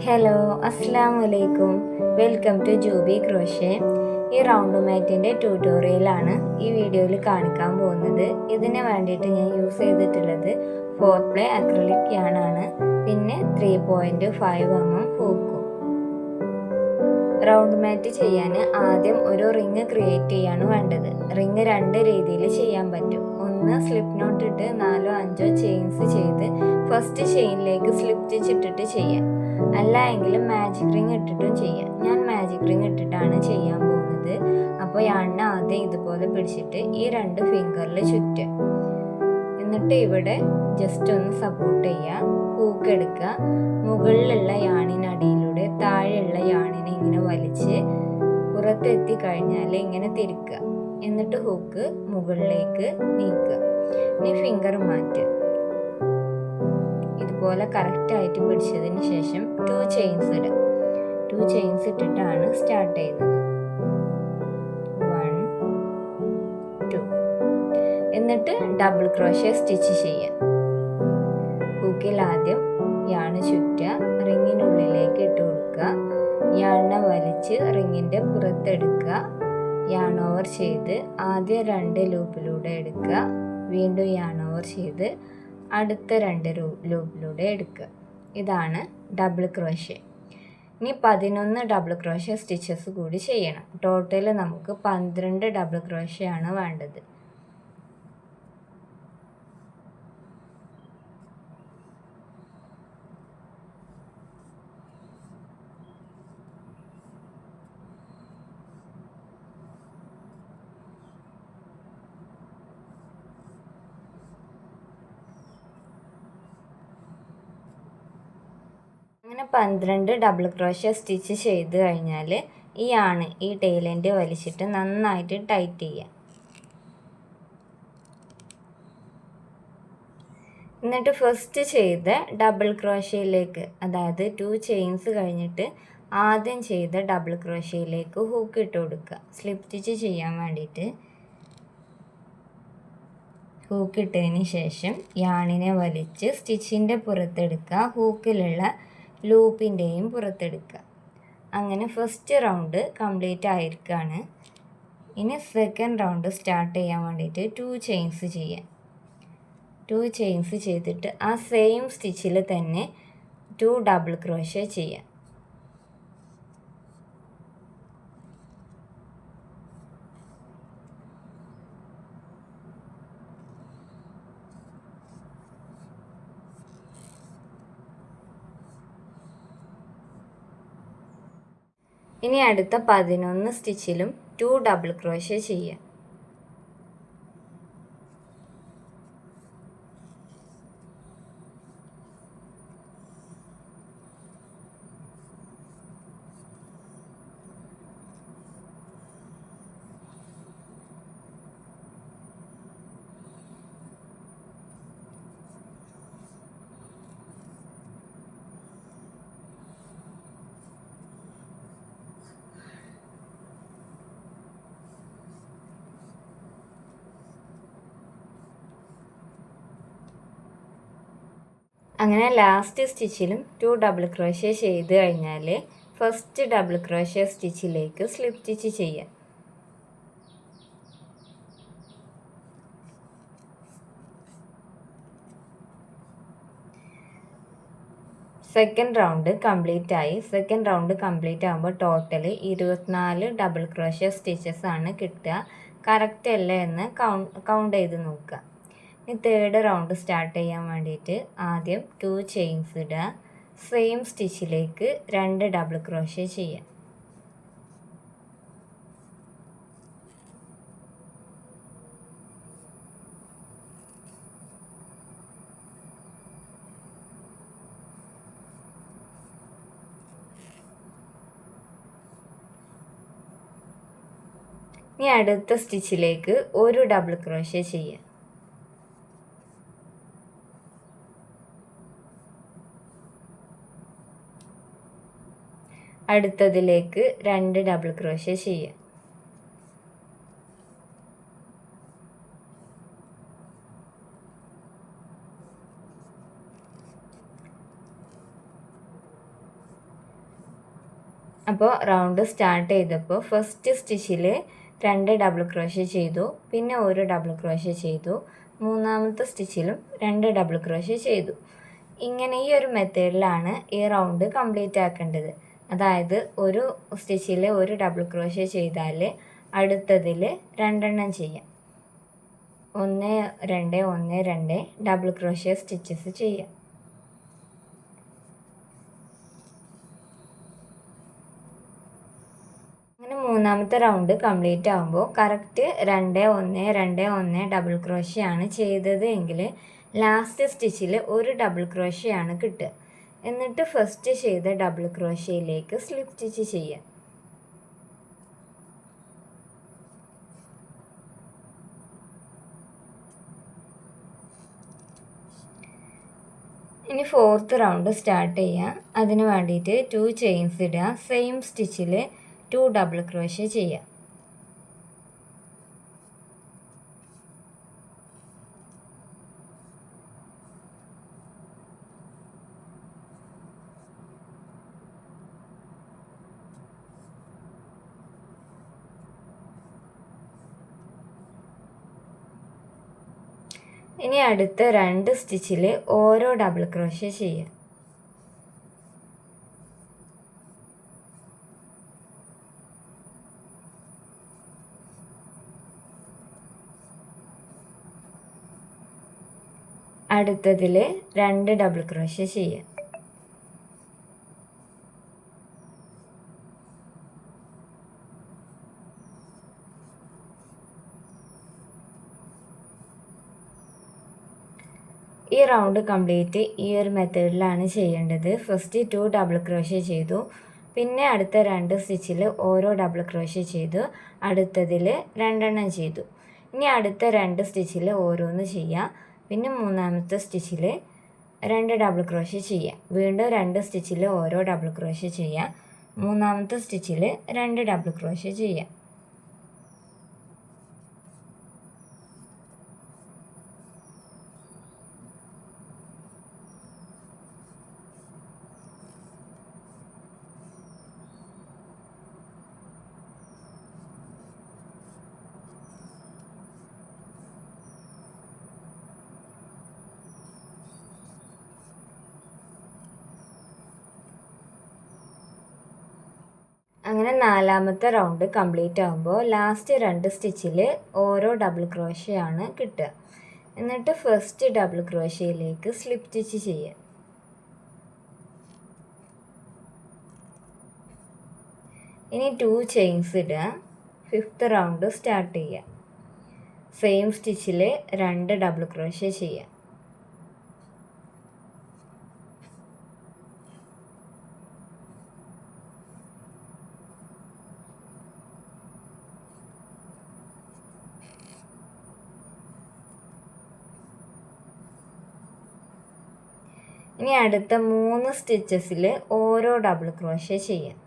Hello, അസ്സാം വലൈക്കും. Welcome to Jubi crochet. ഈ റൗണ്ട് മാറ്റിൻ്റെ ട്യൂട്ടോറിയലാണ് ഈ വീഡിയോയിൽ കാണിക്കാൻ പോകുന്നത്. ഇതിന് വേണ്ടിയിട്ട് ഞാൻ യൂസ് ചെയ്തിട്ടുള്ളത് 4 അക്രിലിക് യാണാണ്. പിന്നെ 3.5 ഹൂക്കും. റൗണ്ട് മാറ്റ് ചെയ്യാൻ ആദ്യം ഒരു റിങ് ക്രിയേറ്റ് ചെയ്യാണ് വേണ്ടത്. റിങ് 2 രീതിയിൽ ചെയ്യാൻ പറ്റും. ഒന്ന് സ്ലിപ്പ് നോട്ട് ഇട്ട് 4-5 ചെയിൻസ് ചെയ്ത് ഫസ്റ്റ് ചെയിനിലേക്ക് സ്ലിപ്പ് സ്റ്റിച്ച് ഇട്ടിട്ട് ചെയ്യാം. അല്ല എങ്കിലും മാജിക് റിങ് ഇട്ടിട്ടും ചെയ്യാം. ഞാൻ മാജിക് റിങ് ഇട്ടിട്ടാണ് ചെയ്യാൻ പോകുന്നത്. അപ്പോൾ യാണിനെ ആദ്യം ഇതുപോലെ പിടിച്ചിട്ട് ഈ 2 ഫിംഗറിൽ ചുറ്റുക. എന്നിട്ട് ഇവിടെ ജസ്റ്റ് ഒന്ന് സപ്പോർട്ട് ചെയ്യുക. ഹൂക്ക് എടുക്കുക. മുകളിലുള്ള യാണിനടിയിലൂടെ താഴെയുള്ള യാണിനെ ഇങ്ങനെ വലിച്ച് പുറത്തെത്തി കഴിഞ്ഞാൽ ഇങ്ങനെ തിരിക്കുക. എന്നിട്ട് ഹൂക്ക് മുകളിലേക്ക് നീക്കുക. ഇനി ഫിംഗർ മാറ്റുക. ഇതുപോലെ കറക്റ്റായിട്ട് പിടിച്ചതിന് ശേഷം 2 ചെയിൻസ് ഇടുക. 2 ചെയിൻസ് ഇട്ടിട്ടാണ് സ്റ്റാർട്ട് ചെയ്യുന്നത്. 1 2. എന്നിട്ട് ഡബിൾ ക്രോഷ്യ സ്റ്റിച്ച് ചെയ്യുക. ഹൂക്കിൽ ആദ്യം യാണ് ചുറ്റുക. റിങ്ങിനുള്ളിലേക്ക് ഇട്ട് കൊടുക്കുക. യാണിനെ വലിച്ച് റിങ്ങിൻ്റെ പുറത്തെടുക്കുക. യാൺ ഓവർ ചെയ്ത് ആദ്യം 2 ലൂപ്പിലൂടെ എടുക്കുക. വീണ്ടും യാൺ ഓവർ ചെയ്ത് അടുത്ത 2 ലൂപ്പിലൂടെ എടുക്കുക. ഇതാണ് ഡബിൾ ക്രോഷ്യ. ഇനി 11 ഡബിൾ ക്രോഷ്യ സ്റ്റിച്ചസ് കൂടി ചെയ്യണം. ടോട്ടൽ നമുക്ക് 12 ഡബിൾ ക്രോഷ്യ ആണ് വേണ്ടത്. അങ്ങനെ 12 ഡബിൾ ക്രോഷ്യ സ്റ്റിച്ച് ചെയ്ത് കഴിഞ്ഞാൽ ഈ യാണ് ഈ ടെയിലെൻഡ് വലിച്ചിട്ട് നന്നായിട്ട് ടൈറ്റ് ചെയ്യുക. എന്നിട്ട് ഫസ്റ്റ് ചെയ്ത ഡബിൾ ക്രോഷ്യയിലേക്ക്, അതായത് 2 ചെയിൻസ് കഴിഞ്ഞിട്ട് ആദ്യം ചെയ്ത ഡബിൾ ക്രോഷ്യയിലേക്ക് ഹൂക്ക് ഇട്ട് കൊടുക്കുക. സ്ലിപ്പ് സ്റ്റിച്ച് ചെയ്യാൻ വേണ്ടിയിട്ട് ഹൂക്ക് ഇട്ടതിന് ശേഷം യാണിനെ വലിച്ച് സ്റ്റിച്ചിൻ്റെ പുറത്തെടുക്കുക. ഹൂക്കിലുള്ള ലൂപ്പിൻ്റെയും പുറത്തെടുക്കുക. അങ്ങനെ ഫസ്റ്റ് റൗണ്ട് കംപ്ലീറ്റ് ആയിരിക്കുകയാണ്. ഇനി സെക്കൻഡ് റൗണ്ട് സ്റ്റാർട്ട് ചെയ്യാൻ വേണ്ടിയിട്ട് 2 ചെയിൻസ് ചെയ്യാം. 2 ചെയിൻസ് ചെയ്തിട്ട് ആ സെയിം സ്റ്റിച്ചിൽ തന്നെ 2 ഡബിൾ ക്രോഷ്യ ചെയ്യാം. ഇനി അടുത്ത 11 സ്റ്റിച്ചിലും 2 ഡബിൾ ക്രോഷ്യ ചെയ്യുക. അങ്ങനെ ലാസ്റ്റ് സ്റ്റിച്ചിലും 2 ഡബിൾ ക്രോഷ്യ ചെയ്ത് കഴിഞ്ഞാൽ ഫസ്റ്റ് ഡബിൾ ക്രോഷ്യ സ്റ്റിച്ചിലേക്ക് സ്ലിപ്പ് സ്റ്റിച്ച് ചെയ്യാം. സെക്കൻഡ് റൗണ്ട് കംപ്ലീറ്റ് ആയി. സെക്കൻഡ് റൗണ്ട് കംപ്ലീറ്റ് ആകുമ്പോൾ ടോട്ടൽ 24 ഡബിൾ ക്രോഷ്യ സ്റ്റിച്ചസ് ആണ് കിട്ടുക. കറക്റ്റ് അല്ലേ എന്ന് കൗണ്ട് ചെയ്ത് നോക്കുക. ഇനി തേർഡ് റൗണ്ട് സ്റ്റാർട്ട് ചെയ്യാൻ വേണ്ടിയിട്ട് ആദ്യം 2 ചെയിൻസ് ഇടുക. സെയിം സ്റ്റിച്ചിലേക്ക് 2 ഡബിൾ ക്രോഷ്യ ചെയ്യാം. ഇനി അടുത്ത സ്റ്റിച്ചിലേക്ക് 1 ഡബിൾ ക്രോഷ്യ ചെയ്യാം. അടുത്തതിലേക്ക് 2 ഡബിൾ ക്രോഷ്യ ചെയ്യുക. അപ്പോൾ റൗണ്ട് സ്റ്റാർട്ട് ചെയ്തപ്പോൾ ഫസ്റ്റ് സ്റ്റിച്ചിൽ 2 ഡബിൾ ക്രോഷ്യ ചെയ്തു, പിന്നെ ഒരു ഡബിൾ ക്രോഷ്യ ചെയ്തു, മൂന്നാമത്തെ സ്റ്റിച്ചിലും 2 ഡബിൾ ക്രോഷ്യ ചെയ്തു. ഇങ്ങനെ ഈ ഒരു മെത്തേഡിലാണ് ഈ റൗണ്ട് കംപ്ലീറ്റ് ആക്കേണ്ടത്. അതായത് ഒരു സ്റ്റിച്ചിൽ ഒരു ഡബിൾ ക്രോഷ്യ ചെയ്താൽ അടുത്തതിൽ 2 ചെയ്യാം. 1 2 1 2 ഡബിൾ ക്രോഷ്യ സ്റ്റിച്ചസ് ചെയ്യാം. അങ്ങനെ മൂന്നാമത്തെ റൗണ്ട് കംപ്ലീറ്റ് ആകുമ്പോൾ കറക്റ്റ് 2 1 2 1 ഡബിൾ ക്രോഷ്യ ആണ് ചെയ്തത് എങ്കിൽ ലാസ്റ്റ് സ്റ്റിച്ചിൽ ഒരു ഡബിൾ ക്രോഷ്യ ആണ് കിട്ടുക. എന്നിട്ട് ഫസ്റ്റ് ചെയ്ത ഡബിൾ ക്രോഷ്യയിലേക്ക് സ്ലിപ്പ് സ്റ്റിച്ച് ചെയ്യാം. ഇനി ഫോർത്ത് റൗണ്ട് സ്റ്റാർട്ട് ചെയ്യാം. അതിന് വേണ്ടിയിട്ട് 2 ചെയിൻസ് ഇടുക. സെയിം സ്റ്റിച്ചിൽ 2 ഡബിൾ ക്രോഷ്യ ചെയ്യാം. ഇനി അടുത്ത 2 സ്റ്റിച്ചിൽ ഓരോ ഡബിൾ ക്രോഷ്യ ചെയ്യാം. അടുത്തതിൽ 2 ഡബിൾ ക്രോഷ്യ ചെയ്യാം. ഈ റൗണ്ട് കംപ്ലീറ്റ് ഈ ഒരു മെത്തേഡിലാണ് ചെയ്യേണ്ടത്. ഫസ്റ്റ് 2 ഡബിൾ ക്രോഷ്യ ചെയ്തു, പിന്നെ അടുത്ത 2 സ്റ്റിച്ചിൽ ഓരോ ഡബിൾ ക്രോഷ്യ ചെയ്തു, അടുത്തതിൽ 2 ചെയ്തു. ഇനി അടുത്ത 2 സ്റ്റിച്ചിൽ ഓരോന്ന് ചെയ്യാം. പിന്നെ മൂന്നാമത്തെ സ്റ്റിച്ചിൽ 2 ഡബിൾ ക്രോഷ്യ ചെയ്യാം. വീണ്ടും 2 സ്റ്റിച്ചിൽ ഓരോ ഡബിൾ ക്രോഷ്യ ചെയ്യാം. മൂന്നാമത്തെ സ്റ്റിച്ചിൽ 2 ഡബിൾ ക്രോഷ്യ ചെയ്യാം. അങ്ങനെ നാലാമത്തെ റൗണ്ട് കംപ്ലീറ്റ് ആകുമ്പോൾ ലാസ്റ്റ് 2 സ്റ്റിച്ചിൽ ഓരോ ഡബിൾ ക്രോഷ്യ ആണ് കിട്ടുക. എന്നിട്ട് ഫസ്റ്റ് ഡബിൾ ക്രോഷ്യയിലേക്ക് സ്ലിപ്പ് സ്റ്റിച്ച് ചെയ്യുക. ഇനി 2 ചെയിൻസ് ഇടുക. ഫിഫ്ത്ത് റൗണ്ട് സ്റ്റാർട്ട് ചെയ്യുക. സെയിം സ്റ്റിച്ചിൽ 2 ഡബിൾ ക്രോഷ്യ ചെയ്യുക. ഇനി അടുത്ത 3 സ്റ്റിച്ചസിൽ ഓരോ ഡബിൾ ക്രോഷ്യ ചെയ്യാം.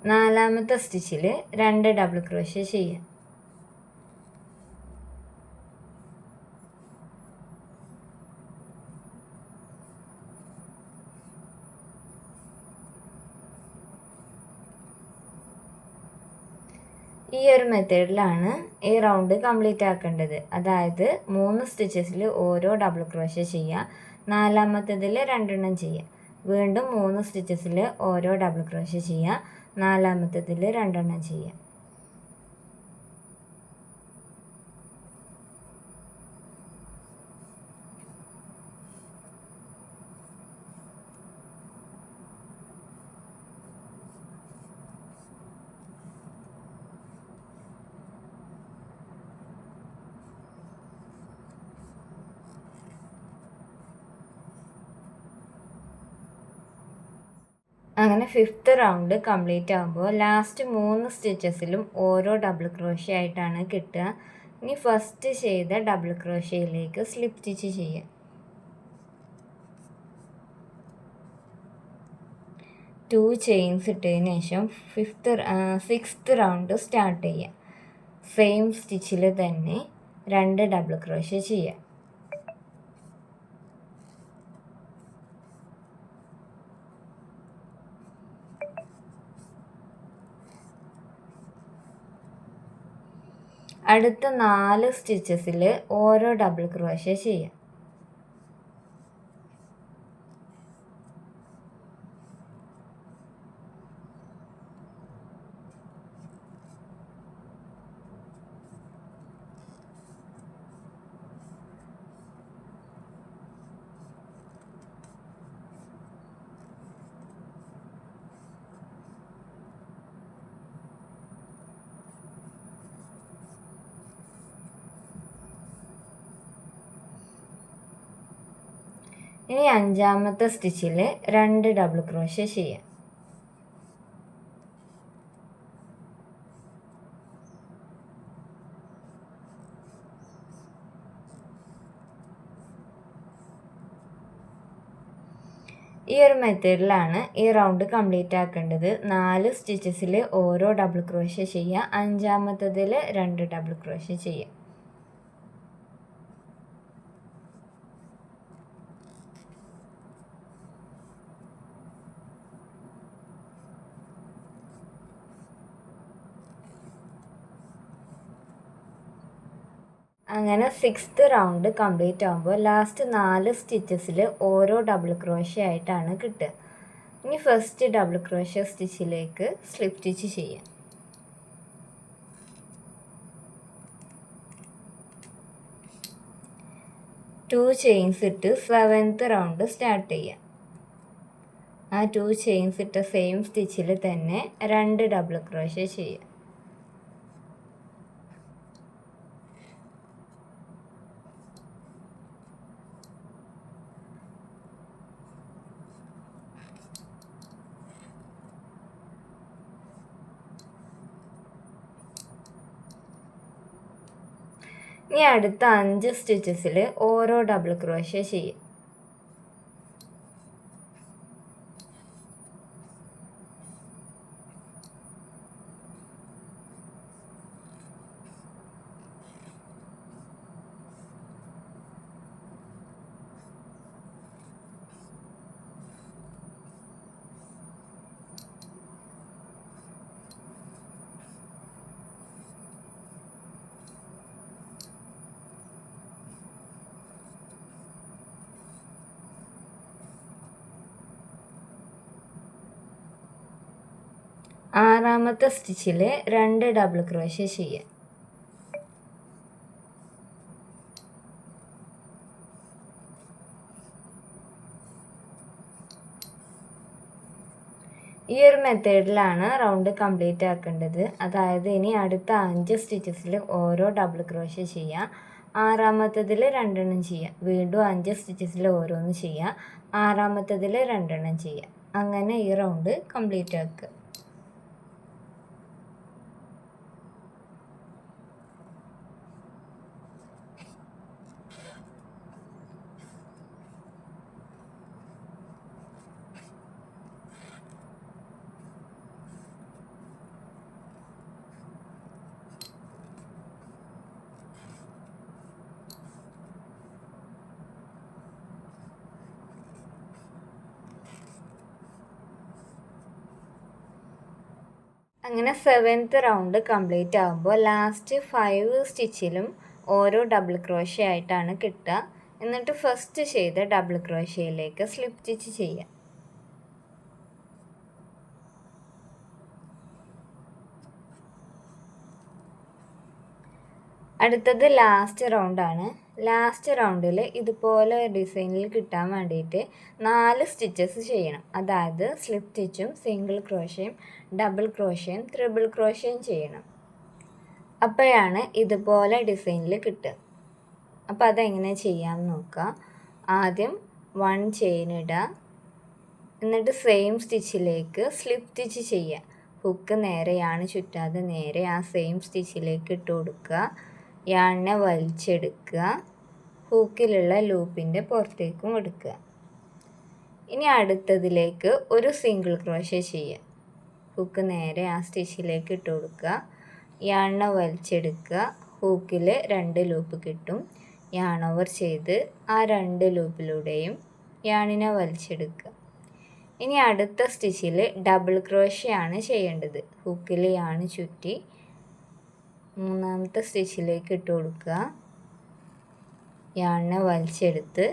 നാലാമത്തെ സ്റ്റിച്ചിൽ 2 ഡബിൾ ക്രോഷ്യ ചെയ്യാം. ഈ ഒരു മെത്തേഡിലാണ് ഈ റൗണ്ട് കംപ്ലീറ്റ് ആക്കേണ്ടത്. അതായത് 3 സ്റ്റിച്ചസിൽ ഓരോ ഡബിൾ ക്രോഷ്യ ചെയ്യുക, നാലാമത്തേതിൽ 2 ചെയ്യുക. വീണ്ടും 3 സ്റ്റിച്ചസിൽ ഓരോ ഡബിൾ ക്രോഷ്യ ചെയ്യുക, നാലാമത്തേതിൽ 2 ചെയ്യുക. അങ്ങനെ 5th റൗണ്ട് കംപ്ലീറ്റ് ആകുമ്പോൾ ലാസ്റ്റ് 3 സ്റ്റിച്ചസിലും ഓരോ ഡബിൾ ക്രോഷ്യ ആയിട്ടാണ് കിട്ടുക. ഇനി ഫസ്റ്റ് ചെയ്ത ഡബിൾ ക്രോഷ്യയിലേക്ക് സ്ലിപ്പ് സ്റ്റിച്ച് ചെയ്യുക. 2 ചെയിൻസ് ഇട്ടതിന് ശേഷം 6th റൗണ്ട് സ്റ്റാർട്ട് ചെയ്യുക. സെയിം സ്റ്റിച്ചിൽ തന്നെ 2 ഡബിൾ ക്രോഷ്യ ചെയ്യുക. അടുത്ത 4 സ്റ്റിച്ചസിൽ ഓരോ ഡബിൾ ക്രോഷ്യ ചെയ്യുക. ഇനി 5ാമത്തെ സ്റ്റിച്ചിൽ 2 ഡബിൾ ക്രോഷ്യ ചെയ്യാം. ഈ ഒരു മെത്തേഡിലാണ് ഈ റൗണ്ട് കംപ്ലീറ്റ് ആക്കേണ്ടത്. 4 സ്റ്റിച്ചസിൽ ഓരോ ഡബിൾ ക്രോഷ്യ ചെയ്യുക. 5ാമത്തതിൽ 2 ഡബിൾ ക്രോഷ്യ ചെയ്യുക. അങ്ങനെ 6th റൗണ്ട് കംപ്ലീറ്റ് ആകുമ്പോൾ ലാസ്റ്റ് 4 സ്റ്റിച്ചസിൽ ഓരോ ഡബിൾ ക്രോഷ്യ ആയിട്ടാണ് കിട്ടുക. ഇനി ഫസ്റ്റ് ഡബിൾ ക്രോഷ്യ സ്റ്റിച്ചിലേക്ക് സ്ലിപ്പ് സ്റ്റിച്ച് ചെയ്യാം. ടു ചെയിൻസ് ഇട്ട് 7th റൗണ്ട് സ്റ്റാർട്ട് ചെയ്യാം. ആ 2 ചെയിൻസ് ഇട്ട സെയിം സ്റ്റിച്ചിൽ തന്നെ 2 ഡബിൾ ക്രോഷ്യ ചെയ്യാം. ഇനി അടുത്ത 5 സ്റ്റിച്ചസിൽ ഓരോ ഡബിൾ ക്രോഷ്യ ചെയ്യും. ആറാമത്തെ സ്റ്റിച്ചിൽ 2 ഡബിൾ ക്രോഷ്യ ചെയ്യാം. ഈ ഒരു മെത്തേഡിലാണ് റൗണ്ട് കംപ്ലീറ്റ് ആക്കേണ്ടത്. അതായത് ഇനി അടുത്ത 5 സ്റ്റിച്ചസിൽ ഓരോ ഡബിൾ ക്രോഷ്യ ചെയ്യാം. ആറാമത്തതിൽ 2 ചെയ്യാം. വീണ്ടും 5 സ്റ്റിച്ചസിൽ ഓരോന്ന് ചെയ്യാം. ആറാമത്തതിൽ 2 ചെയ്യാം. അങ്ങനെ ഈ റൗണ്ട് കംപ്ലീറ്റ് ആക്കുക. അങ്ങനെ 7th റൗണ്ട് കംപ്ലീറ്റ് ആകുമ്പോൾ ലാസ്റ്റ് 5 സ്റ്റിച്ചിലും ഓരോ ഡബിൾ ക്രോഷ്യ ആയിട്ടാണ് കിട്ടുക. എന്നിട്ട് ഫസ്റ്റ് ചെയ്ത ഡബിൾ ക്രോഷ്യയിലേക്ക് സ്ലിപ്പ് സ്റ്റിച്ച് ചെയ്യാം. അടുത്തത് ലാസ്റ്റ് റൗണ്ടാണ്. ലാസ്റ്റ് റൗണ്ടിൽ ഇതുപോലെ ഡിസൈനിൽ കിട്ടാൻ വേണ്ടിയിട്ട് 4 സ്റ്റിച്ചസ് ചെയ്യണം. അതായത് സ്ലിപ്പ് സ്റ്റിച്ചും സിംഗിൾ ക്രോഷ്യയും ഡബിൾ ക്രോഷ്യയും ട്രിപ്പിൾ ക്രോഷ്യയും ചെയ്യണം. അപ്പോഴാണ് ഇതുപോലെ ഡിസൈനിൽ കിട്ടുക. അപ്പോൾ അതെങ്ങനെ ചെയ്യാമെന്ന് നോക്കാം. ആദ്യം 1 ചെയിൻ ഇടുക. എന്നിട്ട് സെയിം സ്റ്റിച്ചിലേക്ക് സ്ലിപ്പ് സ്റ്റിച്ച് ചെയ്യുക. ഹുക്ക് നേരെയാണ് ചുറ്റാതെ നേരെ ആ സെയിം സ്റ്റിച്ചിലേക്ക് ഇട്ട് കൊടുക്കുക. യാണിനെ വലിച്ചെടുക്കുക. ഹൂക്കിലുള്ള ലൂപ്പിൻ്റെ പുറത്തേക്കും എടുക്കുക. ഇനി അടുത്തതിലേക്ക് ഒരു സിംഗിൾ ക്രോഷ്യ ചെയ്യുക. ഹുക്ക് നേരെ ആ സ്റ്റിച്ചിലേക്ക് ഇട്ട് കൊടുക്കുക. യാണിനെ വലിച്ചെടുക്കുക. ഹൂക്കിൽ 2 ലൂപ്പ് കിട്ടും. യാൺ ഓവർ ചെയ്ത് ആ 2 ലൂപ്പിലൂടെയും യാണിനെ വലിച്ചെടുക്കുക. ഇനി അടുത്ത സ്റ്റിച്ചിൽ ഡബിൾ ക്രോഷ്യ ആണ് ചെയ്യേണ്ടത്. ഹുക്കിൽ യാൺ ചുറ്റി 3ാമത്തെ സ്റ്റിച്ചിലേക്ക് ഇട്ട് കൊടുക്കുക. യാണിനെ വലിച്ചെടുത്ത്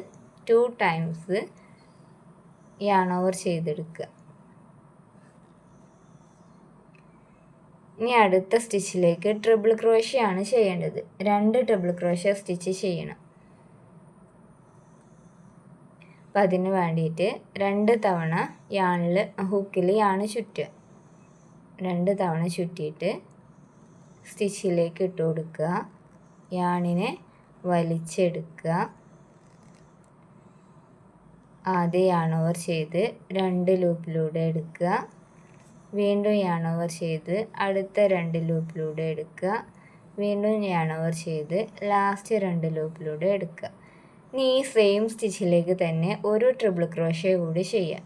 2 ടൈംസ് യാൺ ഓവർ ചെയ്തെടുക്കുക. ഇനി അടുത്ത സ്റ്റിച്ചിലേക്ക് ട്രിപ്പിൾ ക്രോഷ്യ ആണ് ചെയ്യേണ്ടത്. 2 ട്രിപ്പിൾ ക്രോഷ്യ സ്റ്റിച്ച് ചെയ്യണം. അപ്പം അതിന് വേണ്ടിയിട്ട് 2 തവണ ഹുക്കിൽ യാൺ ചുറ്റുക. 2 തവണ ചുറ്റിയിട്ട് സ്റ്റിച്ചിലേക്ക് ഇട്ട് കൊടുക്കുക. യാണിനെ വലിച്ചെടുക്കുക. ആദ്യം യാൺ ഓവർ ചെയ്ത് 2 ലൂപ്പിലൂടെ എടുക്കുക. വീണ്ടും യാൺ ഓവർ ചെയ്ത് അടുത്ത 2 ലൂപ്പിലൂടെ എടുക്കുക. വീണ്ടും യാൺ ഓവർ ചെയ്ത് ലാസ്റ്റ് 2 ലൂപ്പിലൂടെ എടുക്കുക. ഇനി ഈ സെയിം സ്റ്റിച്ചിലേക്ക് തന്നെ ഒരു ട്രിപ്പിൾ ക്രോഷ്യ കൂടി ചെയ്യാം.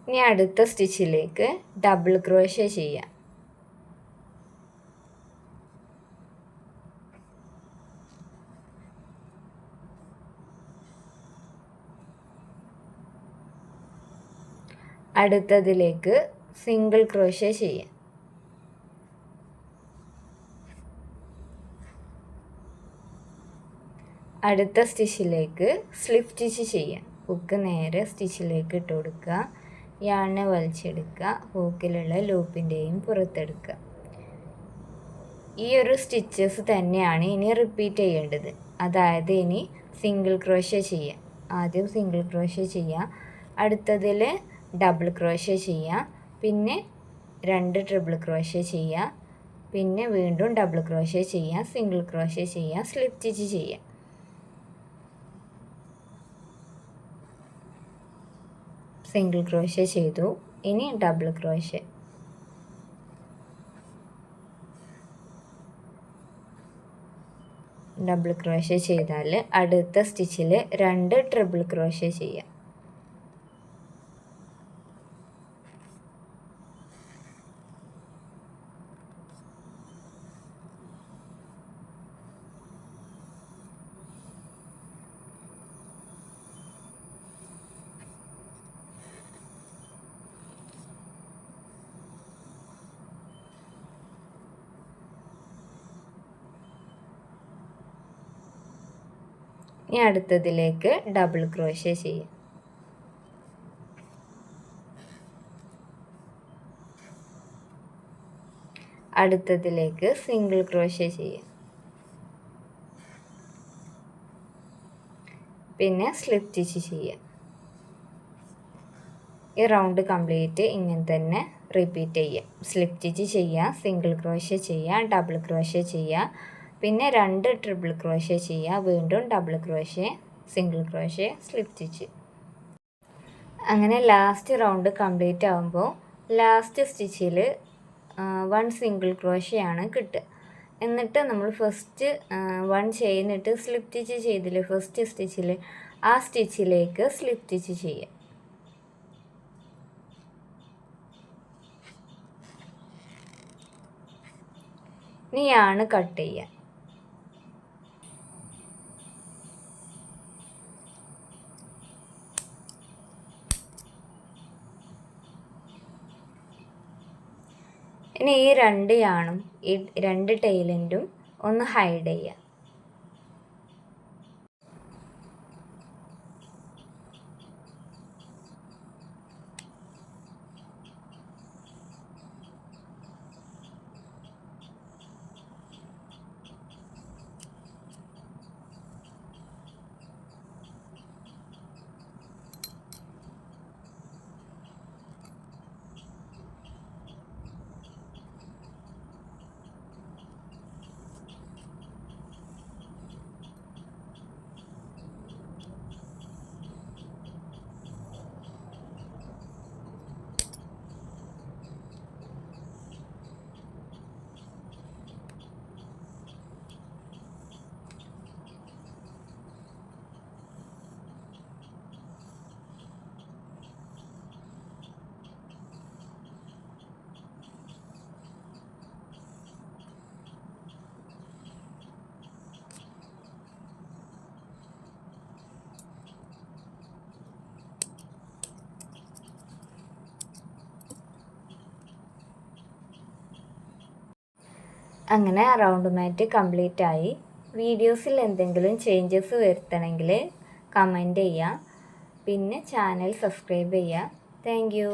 ഇനി അടുത്ത സ്റ്റിച്ചിലേക്ക് ഡബിൾ ക്രോഷ്യ ചെയ്യാം. അടുത്തതിലേക്ക് സിംഗിൾ ക്രോഷ്യ ചെയ്യാം. അടുത്ത സ്റ്റിച്ചിലേക്ക് സ്ലിപ്പ് സ്റ്റിച്ച് ചെയ്യാം. ഹുക്ക് നേരെ സ്റ്റിച്ചിലേക്ക് ഇട്ട് കൊടുക്കുക. യാണിനെ വലിച്ചെടുക്കുക. ഹൂക്കിലുള്ള ലൂപ്പിൻ്റെയും പുറത്തെടുക്കുക. ഈ ഒരു സ്റ്റിച്ചസ് തന്നെയാണ് ഇനി റിപ്പീറ്റ് ചെയ്യേണ്ടത്. അതായത് ഇനി സിംഗിൾ ക്രോഷ്യ ചെയ്യുക. ആദ്യം സിംഗിൾ ക്രോഷ്യ ചെയ്യുക. അടുത്തതിൽ ഡബിൾ ക്രോഷ്യ ചെയ്യുക. പിന്നെ 2 ട്രിപ്പിൾ ക്രോഷ്യ ചെയ്യുക. പിന്നെ വീണ്ടും ഡബിൾ ക്രോഷ്യ ചെയ്യുക. സിംഗിൾ ക്രോഷ്യ ചെയ്യുക. സ്ലിപ്പ് സ്റ്റിച്ച് ചെയ്യുക. സിംഗിൾ ക്രോഷ്യ ചെയ്തു. ഇനി ഡബിൾ ക്രോഷ്യ. ഡബിൾ ക്രോഷ്യ ചെയ്താൽ അടുത്ത സ്റ്റിച്ചിൽ 2 ട്രിപ്പിൾ ക്രോഷ്യ ചെയ്യാം. ഇനി അടുത്തതിലേക്ക് ഡബിൾ ക്രോഷ്യ ചെയ്യാം. അടുത്തതിലേക്ക് സിംഗിൾ ക്രോഷ്യ ചെയ്യാം. പിന്നെ സ്ലിപ്പ് സ്റ്റിച്ച് ചെയ്യാം. ഈ റൗണ്ട് കംപ്ലീറ്റ് ഇങ്ങനെ തന്നെ റിപ്പീറ്റ് ചെയ്യാം. സ്ലിപ്പ് സ്റ്റിച്ച് ചെയ്യുക, സിംഗിൾ ക്രോഷ്യ ചെയ്യുക, ഡബിൾ ക്രോഷ്യ ചെയ്യുക, പിന്നെ 2 ട്രിപ്പിൾ ക്രോഷ്യ ചെയ്യുക, വീണ്ടും double crochet, single crochet, slip stitch. അങ്ങനെ ലാസ്റ്റ് റൗണ്ട് കംപ്ലീറ്റ് ആകുമ്പോൾ ലാസ്റ്റ് സ്റ്റിച്ചിൽ 1 സിംഗിൾ ക്രോഷ്യ ആണ് കിട്ടുക. എന്നിട്ട് നമ്മൾ ഫസ്റ്റ് 1 ചെയ്യുന്നിട്ട് സ്ലിപ്പ് സ്റ്റിച്ച് ചെയ്തില്ലേ ഫസ്റ്റ് സ്റ്റിച്ചിൽ, ആ സ്റ്റിച്ചിലേക്ക് സ്ലിപ്പ് സ്റ്റിച്ച് ചെയ്യുക. ഇനിയാണ് കട്ട് ചെയ്യുക. ഇനി ഈ 2 യാണും ഈ 2 ടൈലൻറ്റും ഒന്ന് ഹൈഡ് ചെയ്യുക. അങ്ങനെ റൗണ്ട് മാറ്റ് കംപ്ലീറ്റ് ആയി. വീഡിയോസിൽ എന്തെങ്കിലും ചേഞ്ചസ് വരുത്തണമെങ്കിൽ കമൻറ്റ് ചെയ്യുക. പിന്നെ ചാനൽ സബ്സ്ക്രൈബ് ചെയ്യുക. Thank you.